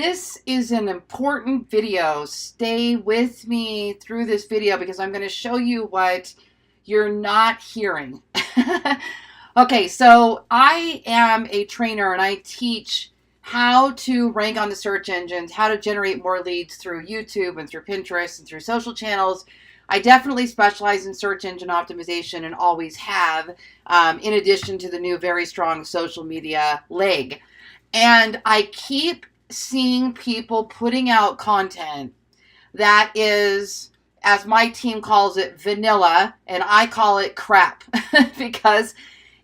This is an important video. Stay with me through this video because I'm going to show you what you're not hearing. Okay, so I am a trainer and I teach how to rank on the search engines, how to generate more leads through YouTube and through Pinterest and through social channels. I definitely specialize in search engine optimization and always have, in addition to the new very strong social media leg. And I keep seeing people putting out content that is, as my team calls it, vanilla, and I call it crap because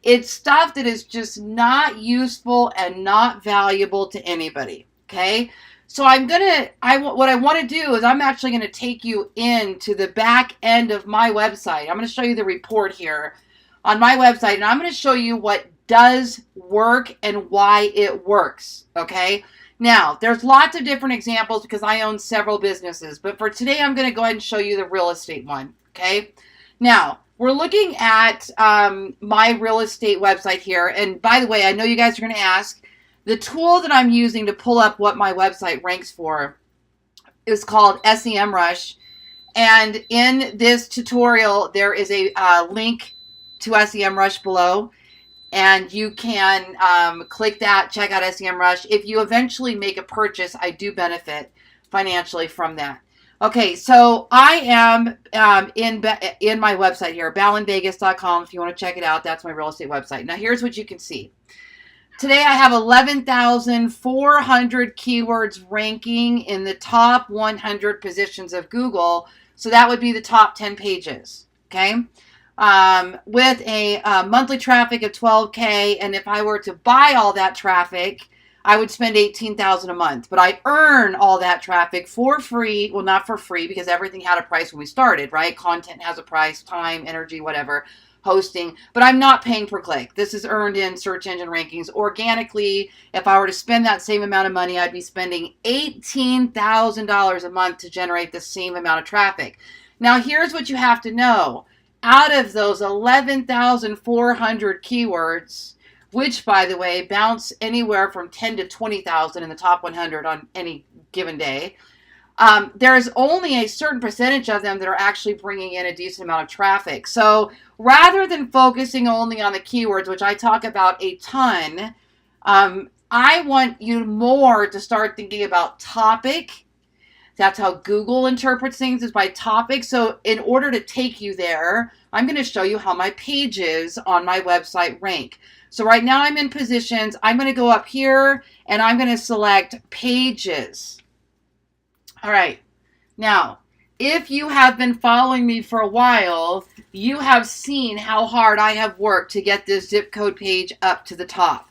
it's stuff that is just not useful and not valuable to anybody. Okay, so what I want to do is I'm actually going to take you into the back end of my website. I'm going to show you the report here on my website, and I'm going to show you what does work and why it works. Okay. Now, there's lots of different examples because I own several businesses, but for today, I'm going to go ahead and show you the real estate one, okay? Now, we're looking at my real estate website here, and by the way, I know you guys are going to ask, the tool that I'm using to pull up what my website ranks for is called SEMrush, and in this tutorial, there is a link to SEMrush below. And you can click that, check out SEMrush. If you eventually make a purchase, I do benefit financially from that. Okay, so I am in my website here, ballenvegas.com. If you want to check it out, that's my real estate website. Now, here's what you can see. Today, I have 11,400 keywords ranking in the top 100 positions of Google. So that would be the top 10 pages, okay? With a monthly traffic of 12K, and if I were to buy all that traffic, I would spend $18,000 a month. But I earn all that traffic for free. Well, not for free because everything had a price when we started, right? Content has a price, time, energy, whatever, hosting. But I'm not paying per click. This is earned in search engine rankings organically. If I were to spend that same amount of money, I'd be spending $18,000 a month to generate the same amount of traffic. Now, here's what you have to know. Out of those 11,400 keywords, which, by the way, bounce anywhere from 10 to 20,000 in the top 100 on any given day, there's only a certain percentage of them that are actually bringing in a decent amount of traffic. So rather than focusing only on the keywords, which I talk about a ton, I want you more to start thinking about topic. That's how Google interprets things, is by topic. So in order to take you there, I'm going to show you how my pages on my website rank. So right now I'm in positions. I'm going to go up here and I'm going to select pages. All right. Now, if you have been following me for a while, you have seen how hard I have worked to get this zip code page up to the top.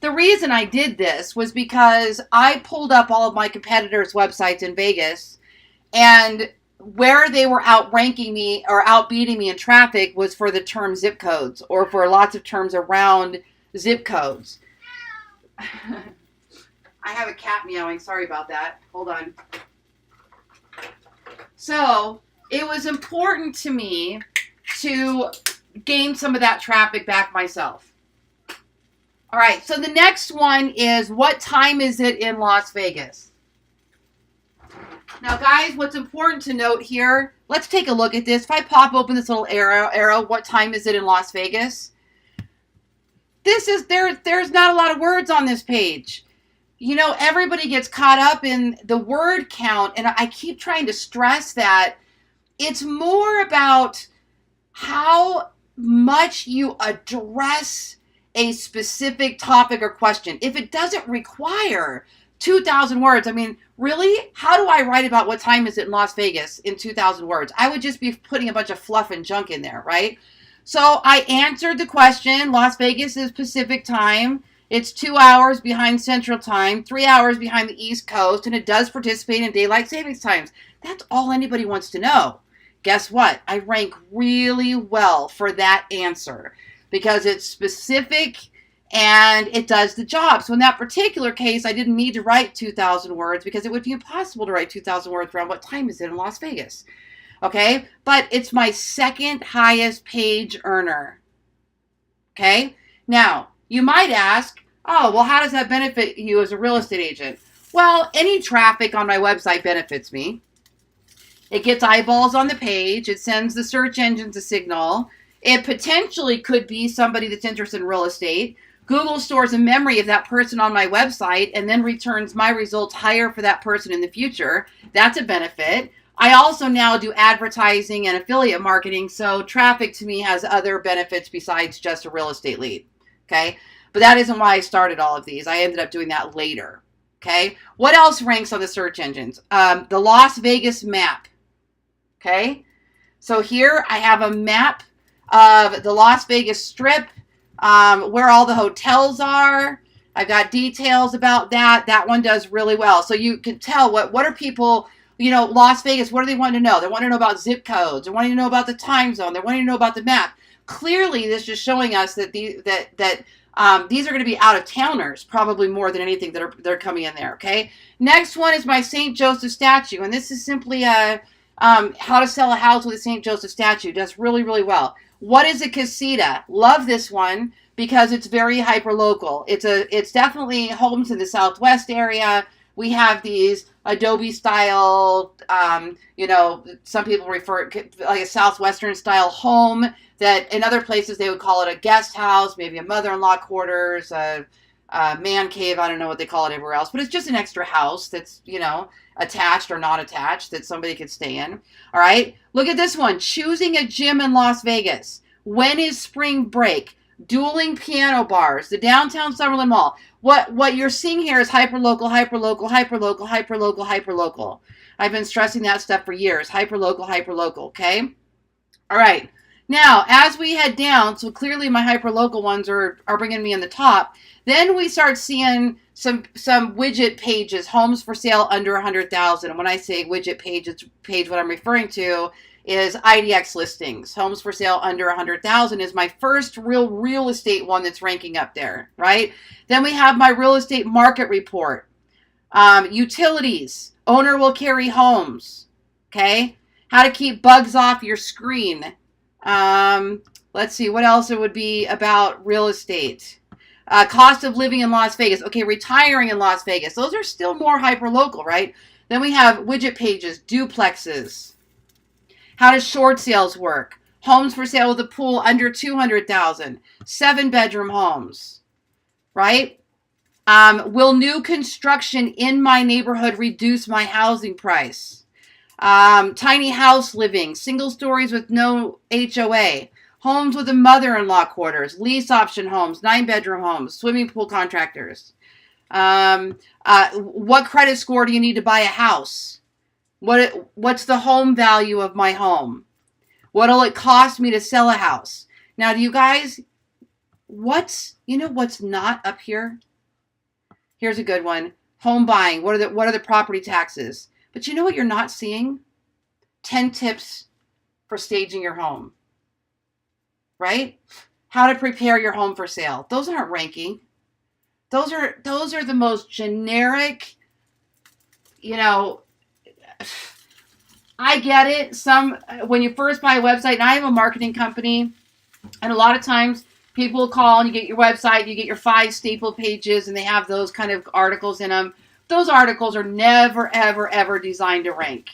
The reason I did this was because I pulled up all of my competitors' websites in Vegas, and where they were outranking me or outbeating me in traffic was for the term zip codes or for lots of terms around zip codes. I have a cat meowing. Sorry about that. Hold on. So it was important to me to gain some of that traffic back myself. All right, so the next one is, what time is it in Las Vegas? Now, guys, what's important to note here, let's take a look at this. If I pop open this little arrow, what time is it in Las Vegas? There's not a lot of words on this page. You know, everybody gets caught up in the word count, and I keep trying to stress that it's more about how much you address a specific topic or question. If it doesn't require 2,000 words, I mean, really? How do I write about what time is it in Las Vegas in 2,000 words? I would just be putting a bunch of fluff and junk in there, right? So I answered the question. Las Vegas is Pacific time. It's 2 hours behind Central time, 3 hours behind the East Coast, and it does participate in daylight savings times. That's all anybody wants to know. Guess what? I rank really well for that answer, because it's specific and it does the job. So in that particular case, I didn't need to write 2,000 words because it would be impossible to write 2,000 words around what time is it in Las Vegas. Okay, but it's my second highest page earner. Okay, now you might ask, oh, well, how does that benefit you as a real estate agent? Well, any traffic on my website benefits me. It gets eyeballs on the page. It sends the search engines a signal. It potentially could be somebody that's interested in real estate. Google stores a memory of that person on my website and then returns my results higher for that person in the future. That's a benefit. I also now do advertising and affiliate marketing, so traffic to me has other benefits besides just a real estate lead. Okay? But that isn't why I started all of these. I ended up doing that later. Okay? What else ranks on the search engines? The Las Vegas map. Okay? So here I have a map of the Las Vegas Strip, where all the hotels are. I've got details about that. That one does really well. So you can tell what are people, Las Vegas, what do they want to know? They want to know about zip codes. They want to know about the time zone. They want to know about the map. Clearly, this is showing us that these are going to be out-of-towners, probably more than anything that are coming in there, okay? Next one is my St. Joseph statue, and this is simply how to sell a house with a St. Joseph statue. It does really, really well. What is a casita? Love this one because it's very hyper-local. It's definitely homes in the Southwest area. We have these Adobe-style, some people refer it like a Southwestern-style home that in other places they would call it a guest house, maybe a mother-in-law quarters, a man cave. I don't know what they call it everywhere else, but it's just an extra house that's, attached or not attached that somebody could stay in. All right. Look at this one. Choosing a gym in Las Vegas. When is spring break? Dueling piano bars. The downtown Summerlin Mall. What you're seeing here is hyperlocal, hyperlocal, hyperlocal, hyperlocal, hyperlocal. I've been stressing that stuff for years. Hyperlocal, hyperlocal. Okay. All right. Now, as we head down, so clearly my hyperlocal ones are bringing me in the top. Then we start seeing some widget pages, homes for sale under 100,000. And when I say widget page, what I'm referring to is IDX listings. Homes for sale under 100,000 is my first real estate one that's ranking up there, right? Then we have my real estate market report. Utilities. Owner will carry homes. Okay? How to keep bugs off your screen. Let's see, what else it would be about real estate. Cost of living in Las Vegas. Okay, retiring in Las Vegas. Those are still more hyper-local, right? Then we have widget pages, duplexes. How does short sales work? Homes for sale with a pool under 200,000. 7-bedroom homes, right? Will new construction in my neighborhood reduce my housing price? Tiny house living, single stories with no HOA. Homes with a mother-in-law quarters, lease option homes, 9-bedroom homes, swimming pool contractors. What credit score do you need to buy a house? What's the home value of my home? What'll it cost me to sell a house? Now, do you guys, what's not up here? Here's a good one. Home buying. What are the property taxes? But you know what you're not seeing? 10 tips for staging your home. Right? How to prepare your home for sale. Those aren't ranking. Those are the most generic, I get it. When you first buy a website, and I have a marketing company, and a lot of times people call and you get your website, you get your 5 staple pages, and they have those kind of articles in them. Those articles are never, ever, ever designed to rank.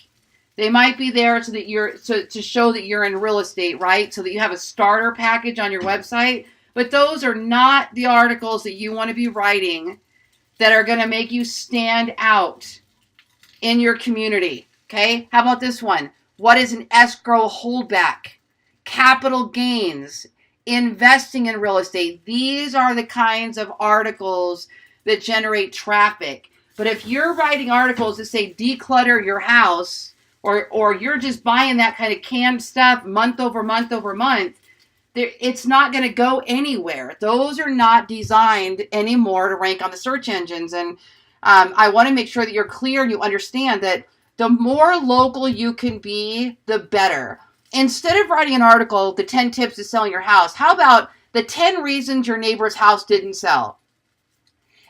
They might be there so that to show that you're in real estate, right? So that you have a starter package on your website. But those are not the articles that you want to be writing that are going to make you stand out in your community. Okay? How about this one? What is an escrow holdback? Capital gains. Investing in real estate. These are the kinds of articles that generate traffic. But if you're writing articles that say declutter your house, or you're just buying that kind of canned stuff month over month over month, it's not going to go anywhere. Those are not designed anymore to rank on the search engines. And I want to make sure that you're clear and you understand that the more local you can be, the better. Instead of writing an article, the 10 tips to selling your house, how about the 10 reasons your neighbor's house didn't sell?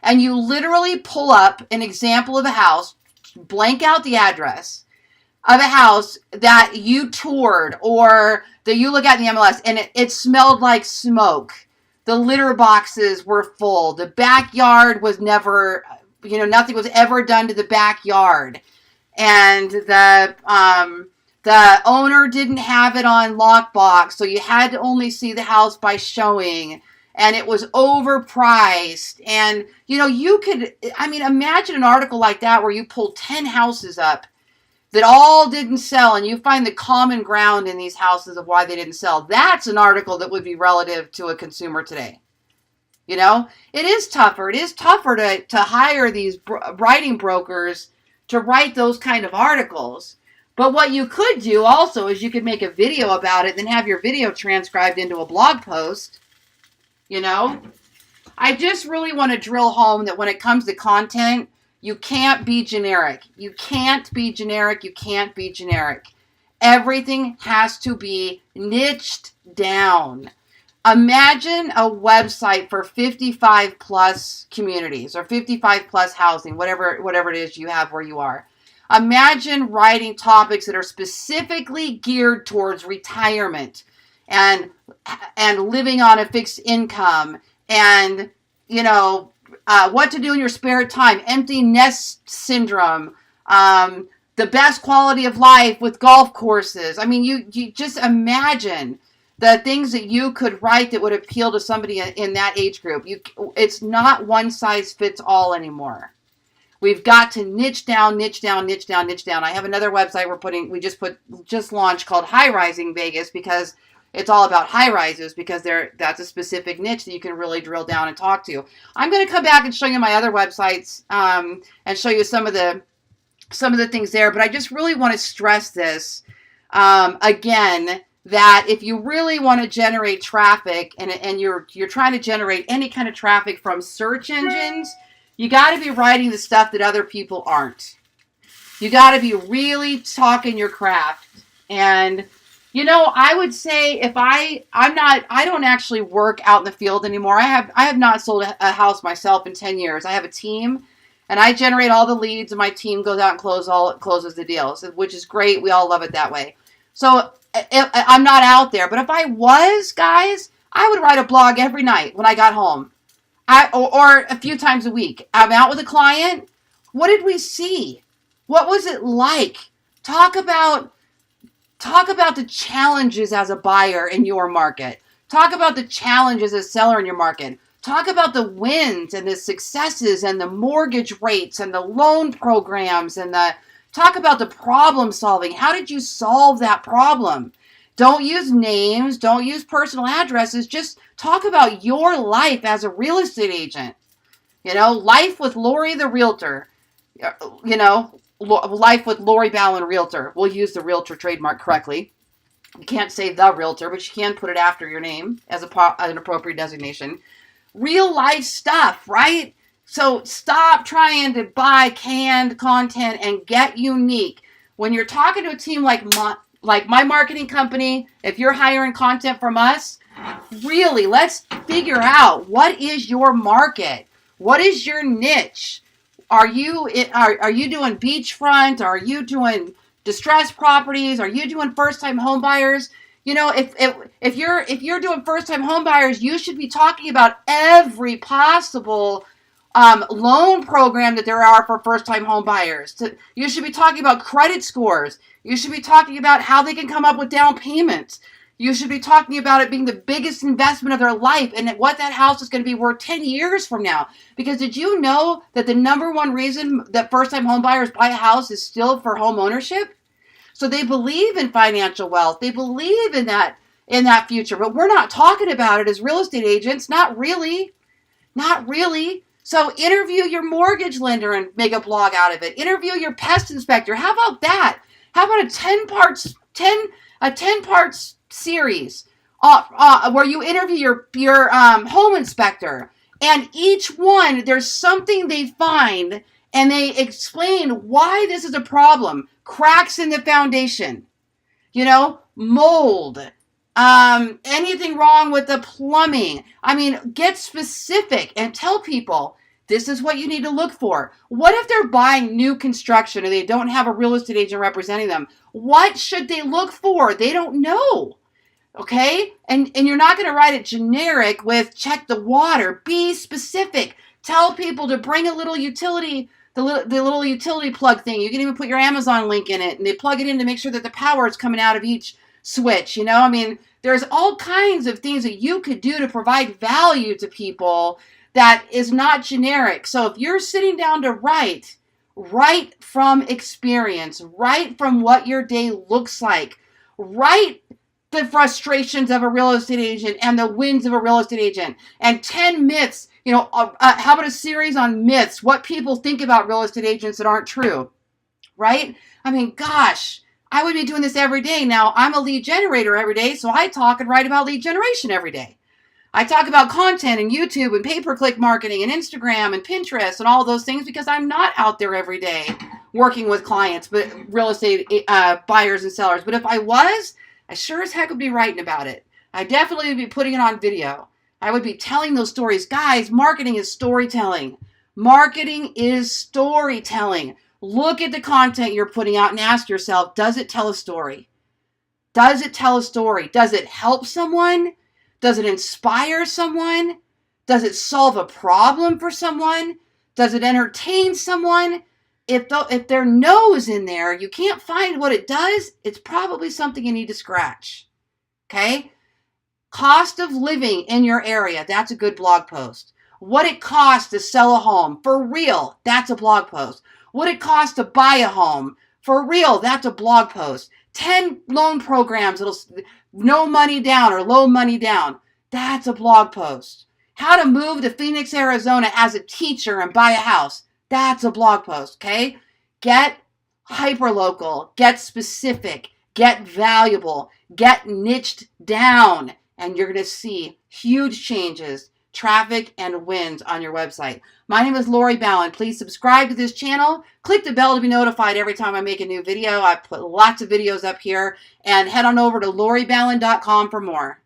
And you literally pull up an example of a house, blank out the address, of a house that you toured or that you look at in the MLS and it smelled like smoke. The litter boxes were full. The backyard was never, nothing was ever done to the backyard, and the owner didn't have it on lockbox, so you had to only see the house by showing, and it was overpriced. And you could, imagine an article like that where you pull 10 houses up that all didn't sell, and you find the common ground in these houses of why they didn't sell. That's an article that would be relative to a consumer today. It is tougher. It is tougher to hire these writing brokers to write those kind of articles. But what you could do also is you could make a video about it, then have your video transcribed into a blog post. I just really want to drill home that when it comes to content, you can't be generic. You can't be generic. You can't be generic. Everything has to be niched down. Imagine a website for 55 plus communities or 55 plus housing, whatever it is you have where you are. Imagine writing topics that are specifically geared towards retirement and living on a fixed income and, what to do in your spare time, empty nest syndrome, the best quality of life with golf courses. You just imagine the things that you could write that would appeal to somebody in that age group. It's not one size fits all anymore. We've got to niche down. I have another website we just launched called High Rising Vegas, because it's all about high rises, because that's a specific niche that you can really drill down and talk to. I'm going to come back and show you my other websites and show you some of the things there. But I just really want to stress this again, that if you really want to generate traffic and you're trying to generate any kind of traffic from search engines, you got to be writing the stuff that other people aren't. You got to be really talking your craft. And I would say if I don't actually work out in the field anymore. I have not sold a house myself in 10 years. I have a team, and I generate all the leads, and my team goes out and closes the deals, which is great. We all love it that way. So I'm not out there. But if I was, guys, I would write a blog every night when I got home, or a few times a week. I'm out with a client. What did we see? What was it like? Talk about the challenges as a buyer in your market. Talk about the challenges as a seller in your market. Talk about the wins and the successes and the mortgage rates and the loan programs and talk about the problem solving. How did you solve that problem? Don't use names. Don't use personal addresses. Just talk about your life as a real estate agent. Life with Lori the Realtor. Life with Lori Ballen Realtor. We'll use the Realtor trademark correctly. You can't say the Realtor, but you can put it after your name as an appropriate designation. Real life stuff, right? So stop trying to buy canned content and get unique. When you're talking to a team like my marketing company, if you're hiring content from us, really, let's figure out what is your market? What is your niche? Are you doing beachfront? Are you doing distressed properties? Are you doing first-time home buyers? If you're doing first-time home buyers, you should be talking about every possible loan program that there are for first-time home buyers. You should be talking about credit scores. You should be talking about how they can come up with down payments. You should be talking about it being the biggest investment of their life and what that house is going to be worth 10 years from now. Because did you know that the number one reason that first-time home buyers buy a house is still for home ownership? So they believe in financial wealth. They believe in that future. But we're not talking about it as real estate agents. Not really. Not really. So interview your mortgage lender and make a blog out of it. Interview your pest inspector. How about that? How about a 10 parts series where you interview your home inspector, and each one there's something they find and they explain why this is a problem. Cracks in the foundation, mold, anything wrong with the plumbing. Get specific and tell people this is what you need to look for. What if they're buying new construction and they don't have a real estate agent representing them? What should they look for? They don't know. Okay? And you're not going to write it generic with check the water. Be specific. Tell people to bring a little utility, the little utility plug thing. You can even put your Amazon link in it, and they plug it in to make sure that the power is coming out of each switch. You know, I mean, there's all kinds of things that you could do to provide value to people that is not generic. So if you're sitting down to write from experience, write from what your day looks like, write the frustrations of a real estate agent and the wins of a real estate agent, and 10 myths, you know, how about a series on myths, what people think about real estate agents that aren't true, right? I mean, gosh, I would be doing this every day. Now, I'm a lead generator every day, so I talk and write about lead generation every day. I talk about content and YouTube and pay-per-click marketing and Instagram and Pinterest and all those things because I'm not out there every day working with clients, but real estate buyers and sellers. But if I was, I sure as heck would be writing about it. I definitely would be putting it on video. I would be telling those stories. Guys, marketing is storytelling. Marketing is storytelling. Look at the content you're putting out and ask yourself, does it tell a story? Does it tell a story? Does it help someone? Does it inspire someone? Does it solve a problem for someone? Does it entertain someone? If there are no's in there, you can't find what it does, it's probably something you need to scratch. Okay? Cost of living in your area, that's a good blog post. What it costs to sell a home, for real, that's a blog post. What it costs to buy a home, for real, that's a blog post. 10 loan programs that'll no money down or low money down, that's a blog post. How to move to Phoenix, Arizona as a teacher and buy a house, that's a blog post, okay? Get hyperlocal, get specific, get valuable, get niched down, and you're going to see huge changes, traffic, and wins on your website. My name is Lori Ballen. Please subscribe to this channel. Click the bell to be notified every time I make a new video. I put lots of videos up here. And head on over to loriballen.com for more.